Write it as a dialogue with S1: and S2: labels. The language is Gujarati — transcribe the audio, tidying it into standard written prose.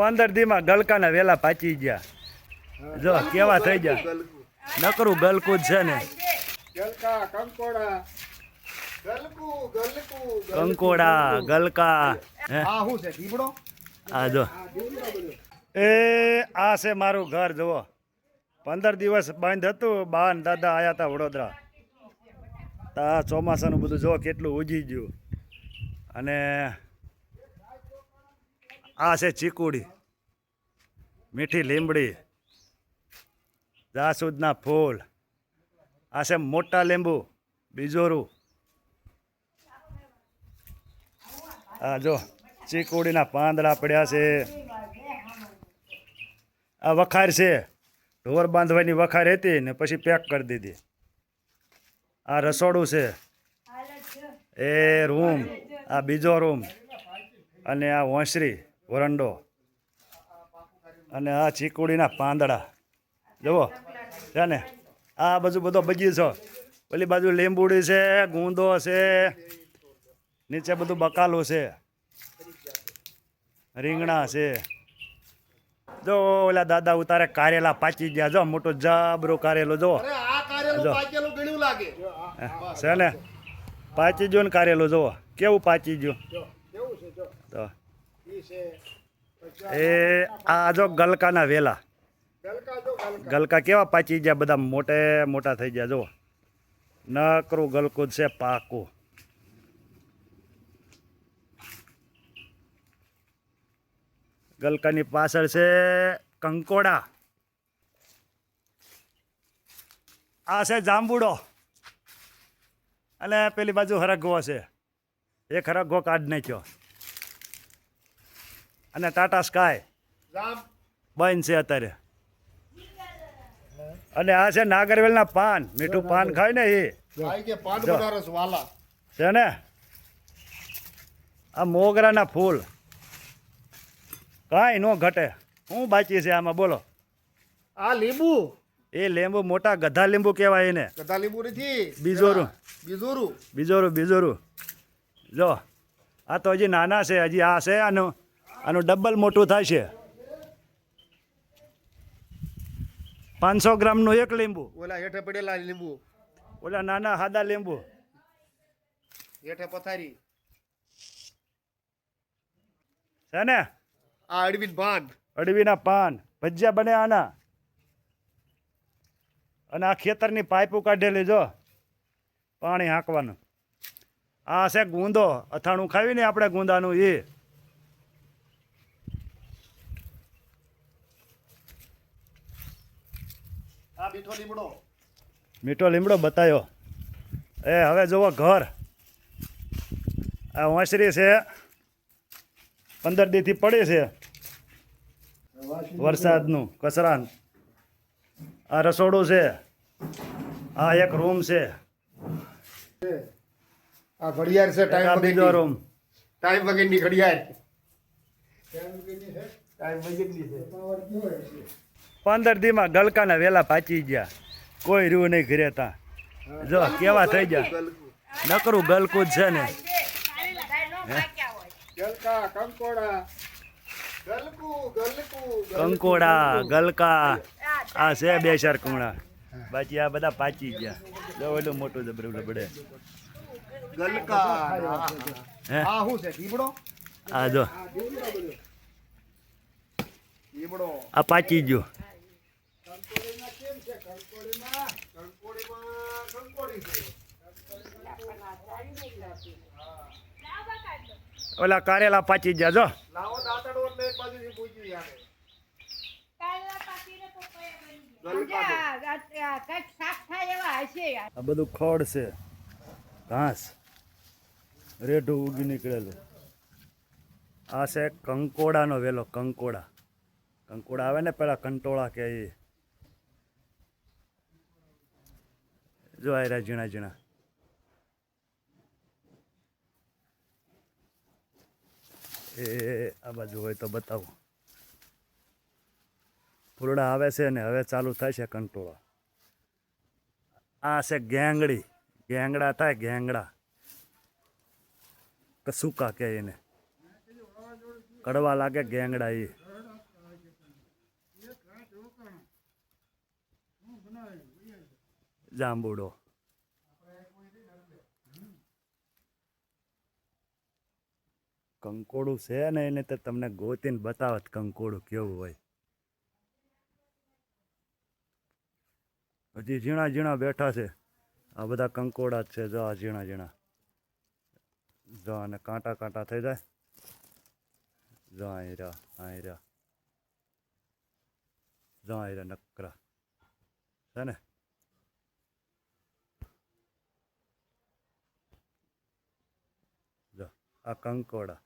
S1: 15 દીમાં ગલકાના વેલા પાચી ગયા. જો કેવા થઈ ગયા, નકરું ગલકું જ છે ને. કંકોડા ગલકા. આ જો આ છે મારું ઘર. જુઓ 15 દિવસ બંધ હતું. બા ને દાદા આવ્યા હતા વડોદરા. આ ચોમાસાનું બધું જો કેટલું ઉજી ગયું. અને આ છે ચીકુડી, મીઠી લીમડી, જાસૂદના ફૂલ. આ છે મોટા લીંબુ, બીજોરું. આ જો ચીકુડીના પાંદડા પડ્યા છે. આ વખાર છે, ઢોર બાંધવાની વખાર હતી ને પછી પેક કરી દીધી. આ રસોડું છે, એ રૂમ, આ બીજો રૂમ, અને આ ઓસરી વરંડો, અને આ ચીકુડીના પાંદડા જુઓ છે ને. આ બાજુ બધો બગીચો, પેલી બાજુ લીંબુડી છે, ગુંદો છે, નીચે બધું બકાલું છે, રીંગણા છે. જો ઓલા દાદા ઉતારે કારેલા પાચી ગયા. જો મોટું જબરું કારેલું જો છે ને, પાચી ગયું ને કારેલું જુઓ કેવું પાચી ગયું. તો એ આ જો ગલકાના વેલા, ગલકા કેવા પાચી ગયા, બધા મોટે મોટા થઈ ગયા. જુઓ નકરું ગલકું છે પાકું. ગલકાની પાછળ છે કંકોડા. આ છે જાંબુડો, અને પેલી બાજુ હરગવો છે. એક હરગવો કાઢ નાખ્યો. અને ટાટા સ્કાય બંધ છે અત્યારે. અને આ છે નાગરવેલના પાન, મીઠું પાન ખાય ને એ છે ને. આ મોગરાના ફૂલ કાંઈ ન ઘટે. શું બાકી છે આમાં બોલો?
S2: આ લીંબુ,
S1: એ લીંબુ મોટા ગધા લીંબુ કહેવાય એને.
S2: ગધા લીંબુ નથી,
S1: બીજોરું
S2: બીજોરું,
S1: બીજોરું બીજોરું. જો આ તો હજી નાના છે. હજી આ છે આનું ડબલ મોટું થાય છે. 500 ગ્રામનું એક લીંબુ.
S2: ઓલા હેઠે પડેલા લીંબુ,
S1: ઓલા નાના સાદા લીંબુ
S2: હેઠે પથારી
S1: છે ને.
S2: આ અડવીન પાન,
S1: અડવીના પાન, ભજીયા બને આના. અને આ ખેતરની પાઇપો કાઢેલી જો પાણી હાંકવાનું. આ છે ગુંદો, અથાણું ખાવી ને આપણે ગુંદાનું એ.
S2: આ મીઠો લીમડો,
S1: મીઠો લીમડો બતાવ્યો. એ હવે જુઓ ઘર. આ ઓસરી છે, 15 દીથી પડી છે વરસાદનું કચરા. આ રસોડું છે, આ એક રૂમ છે,
S2: આ ઘડિયાળ છે, ટાઈમ
S1: બીજો રૂમ.
S2: ટાઈમ વગરની ઘડિયાળ, ટાઈમ વગરની છે.
S1: 15 દીમાં ગલકાના વેલા પાચી ગયા. કોઈ રહ્યું નહીં ઘરે તા. જો કેવા થઈ ગયા, નકરું ગલકું જ છે ને.
S2: ગલકા, કંકોડા, ગલકુ, ગલકુ,
S1: કંકોડા ગલકા. આ છે 2-4 કુણા. બાકી આ બધા પાચી ગયા. જો ઓલું મોટું જબરું લબડે
S2: ગલકા.
S1: હે
S2: આ શું છે? લીમડો.
S1: આ જો
S2: લીમડો
S1: આ પાચી ગયું. ઓલા કારેલા પાચી ગયા. જો
S2: લાવો દાંતડો ને એક બાજુથી પૂછી આવે.
S1: આ બધું ખડ છે, ઘાસ, રેઢું ઉગી નીકળેલું. આ છે કંકોડાનો વેલો. કંકોડા કંકોડા આવે ને પેલા કંટોળા કે એ. જો આ રહ્યા ઝીણા ઝીણા. એ આ બાજુ હોય તો બતાવું. ફૂલડા આવે છે ને હવે ચાલુ થાય છે કંટોળા. આ છે ગેંગડી. ગેંગડા થાય, ગેંગડા કસુકા કે એને. કડવા લાગે ગેંગડા એ. જાંબુડો. કંકોડું છે ને એને તો તમને ગોતીને બતાવત કંકોડું કેવું હોય. હજી ઝીણા ઝીણા બેઠા છે. આ બધા કંકોડા જ છે. જો આ ઝીણા ઝીણા. જો આને કાંટા કાંટા થઈ જાય. જો અહીં રહ્યા, અહીં રહ્યા. જો અહીં રહ્યા નકરા છે ને. જો આ કંકોડા.